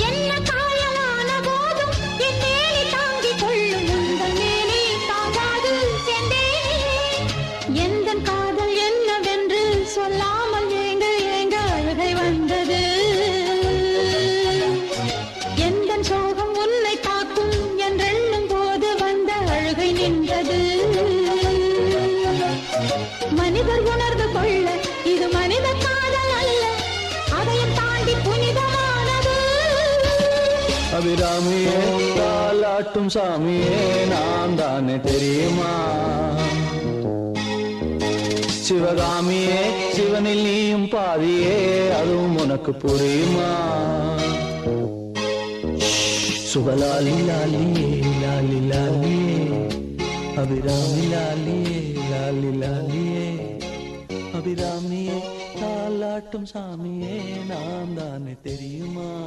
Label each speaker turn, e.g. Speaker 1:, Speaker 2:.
Speaker 1: என்ன காயலான போதும் என் மேனி தாங்கிக் கொள்ளும் உங்கள் மேனி தாங்காது சென்றேனே. எந்தன் காதல் என்னவென்று சொல்லாமல் ஏங்க ஏங்க அழுகை வந்தது. எந்தன் சோகம் உன்னை தாக்கும் என்றெண்ணும் போது வந்த அழுகை நின்றது. மனிதர் உணர்ந்து கொள்ள இது மனித காதல் அல்ல, அதையும் தாண்டி புனிதமானது.
Speaker 2: அபிராமியே தாலாட்டும் சாமியே நான் தானே தெரியுமா? சிவகாமியே சிவனில் நீயும் பாதியே அதுவும் உனக்கு புரியுமா? சுபலாலி லாலியே லாலி லாலியே அபிராமி லாலியே லாலி லாலியே அபிராமியே தாலாட்டும் சாமியே நான் தானே தெரியுமா?